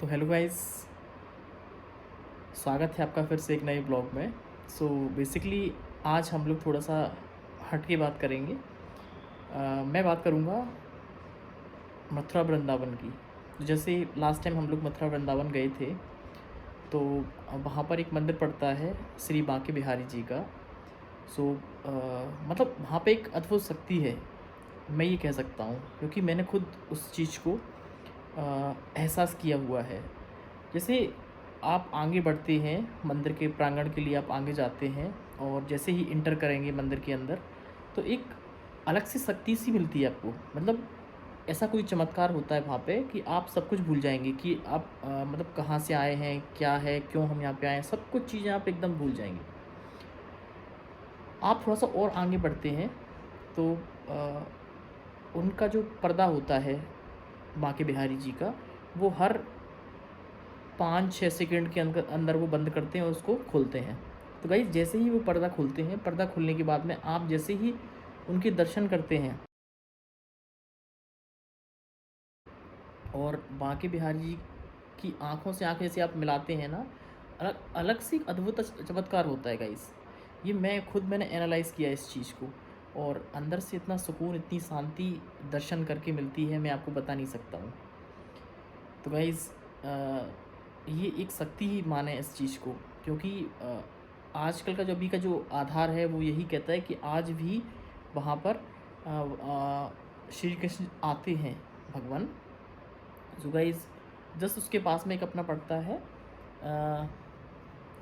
तो hello guys, स्वागत है आपका फिर से एक नए ब्लॉग में। बेसिकली आज हम लोग थोड़ा सा हट के बात करेंगे। मैं बात करूँगा मथुरा वृंदावन की। जैसे लास्ट टाइम हम लोग मथुरा वृंदावन गए थे, तो वहाँ पर एक मंदिर पड़ता है श्री बांके बिहारी जी का। सो मतलब वहाँ पे एक अद्भुत शक्ति है, मैं ये कह सकता हूँ, क्योंकि मैंने खुद उस चीज़ को एहसास किया हुआ है। जैसे आप आगे बढ़ते हैं, मंदिर के प्रांगण के लिए आप आगे जाते हैं और जैसे ही इंटर करेंगे मंदिर के अंदर, तो एक अलग सी शक्ति सी मिलती है आपको। मतलब ऐसा कोई चमत्कार होता है वहाँ पे कि आप सब कुछ भूल जाएंगे कि आप मतलब कहाँ से आए हैं, क्या है, क्यों हम यहाँ पे आए हैं, सब कुछ चीज़ें आप एकदम भूल जाएंगे। आप थोड़ा सा और आगे बढ़ते हैं तो उनका जो पर्दा होता है बांके बिहारी जी का, वो हर 5-6 सेकंड के अंदर अंदर वो बंद करते हैं और उसको खोलते हैं। तो गाइस जैसे ही वो पर्दा खोलते हैं, पर्दा खुलने के बाद में आप जैसे ही उनके दर्शन करते हैं और बांके बिहारी जी की आँखों से आँखें जैसे आप मिलाते हैं ना, अलग अलग सी अद्भुत चमत्कार होता है गाइस। ये मैंने एनालाइज़ किया इस चीज़ को, और अंदर से इतना सुकून, इतनी शांति दर्शन करके मिलती है, मैं आपको बता नहीं सकता हूँ। तो गाइस ये एक शक्ति ही माने इस चीज़ को, क्योंकि आजकल का जो अभी का जो आधार है वो यही कहता है कि आज भी वहाँ पर श्री कृष्ण आते हैं भगवान। सो गाइस जस्ट उसके पास में एक अपना पड़ता है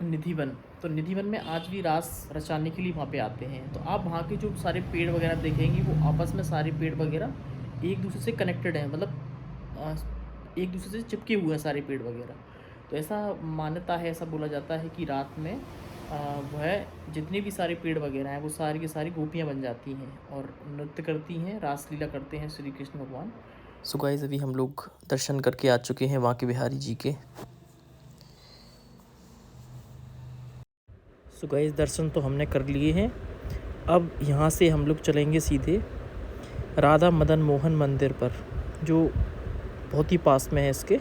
निधिवन। तो निधिवन में आज भी रास रचाने के लिए वहाँ पे आते हैं। तो आप वहाँ के जो सारे पेड़ वगैरह देखेंगे, वो आपस में सारे पेड़ वगैरह एक दूसरे से कनेक्टेड हैं, मतलब एक दूसरे से चिपके हुए हैं सारे पेड़ वगैरह। तो ऐसा मान्यता है, ऐसा बोला जाता है कि रात में वह जितने भी सारे पेड़ वगैरह हैं वो सारी की सारी गोपियाँ बन जाती हैं और नृत्य करती हैं, रासलीला करते हैं श्री कृष्ण भगवान। सो गाइस अभी हम लोग दर्शन करके आ चुके हैं बांके बिहारी जी के। सो गाइस दर्शन तो हमने कर लिए हैं। अब यहाँ से हम लोग चलेंगे सीधे राधा मदन मोहन मंदिर पर, जो बहुत ही पास में है इसके।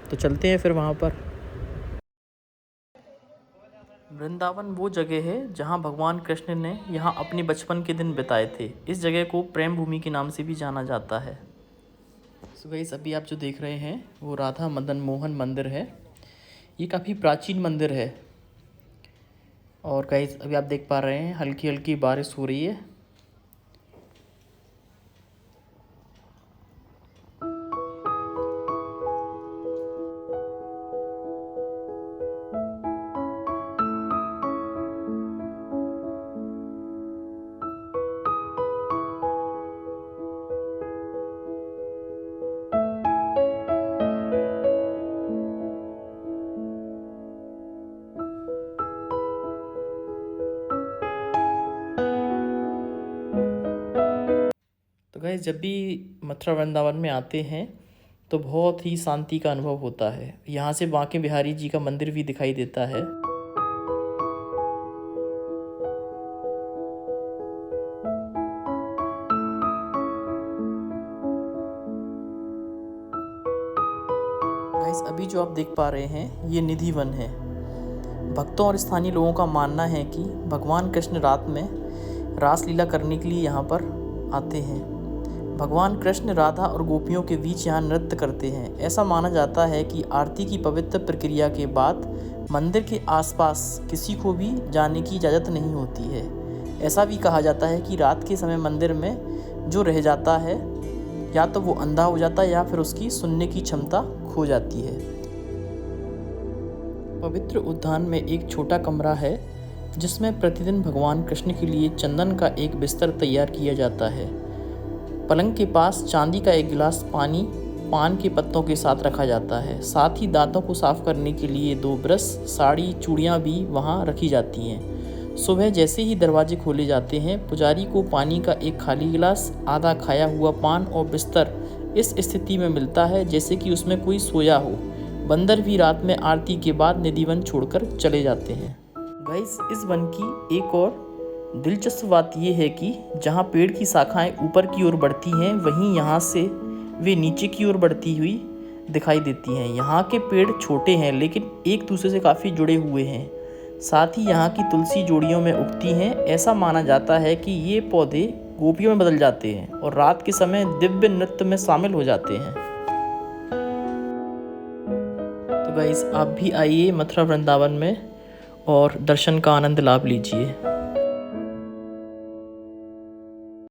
तो चलते हैं फिर वहाँ पर। वृंदावन वो जगह है जहाँ भगवान कृष्ण ने यहाँ अपने बचपन के दिन बिताए थे। इस जगह को प्रेम भूमि के नाम से भी जाना जाता है। सो गाइस अभी आप जो देख रहे हैं वो राधा मदन मोहन मंदिर है। ये काफ़ी प्राचीन मंदिर है। और गाइस अभी आप देख पा रहे हैं हल्की हल्की बारिश हो रही है। तो गाइस जब भी मथुरा वृंदावन में आते हैं तो बहुत ही शांति का अनुभव होता है। यहाँ से बांके बिहारी जी का मंदिर भी दिखाई देता है। गाइस अभी जो आप देख पा रहे हैं ये निधिवन है। भक्तों और स्थानीय लोगों का मानना है कि भगवान कृष्ण रात में रासलीला करने के लिए यहाँ पर आते हैं। भगवान कृष्ण राधा और गोपियों के बीच यहाँ नृत्य करते हैं। ऐसा माना जाता है कि आरती की पवित्र प्रक्रिया के बाद मंदिर के आसपास किसी को भी जाने की इजाज़त नहीं होती है। ऐसा भी कहा जाता है कि रात के समय मंदिर में जो रह जाता है या तो वो अंधा हो जाता है या फिर उसकी सुनने की क्षमता खो जाती है। पवित्र उद्यान में एक छोटा कमरा है जिसमें प्रतिदिन भगवान कृष्ण के लिए चंदन का एक बिस्तर तैयार किया जाता है। पलंग के पास चांदी का एक गिलास पानी पान के पत्तों के साथ रखा जाता है। साथ ही दांतों को साफ करने के लिए 2 ब्रश, साड़ी, चूड़ियाँ भी वहाँ रखी जाती हैं। सुबह जैसे ही दरवाजे खोले जाते हैं, पुजारी को पानी का एक खाली गिलास, आधा खाया हुआ पान और बिस्तर इस स्थिति में मिलता है जैसे कि उसमें कोई सोया हो। बंदर भी रात में आरती के बाद निधिवन छोड़कर चले जाते हैं। गाइस इस वन की एक और दिलचस्प बात यह है कि जहाँ पेड़ की शाखाएं ऊपर की ओर बढ़ती हैं, वहीं यहाँ से वे नीचे की ओर बढ़ती हुई दिखाई देती हैं। यहाँ के पेड़ छोटे हैं लेकिन एक दूसरे से काफ़ी जुड़े हुए हैं। साथ ही यहाँ की तुलसी जोड़ियों में उगती हैं। ऐसा माना जाता है कि ये पौधे गोपियों में बदल जाते हैं और रात के समय दिव्य नृत्य में शामिल हो जाते हैं। तो गाइस, आप भी आइए मथुरा वृंदावन में और दर्शन का आनंद लाभ लीजिए।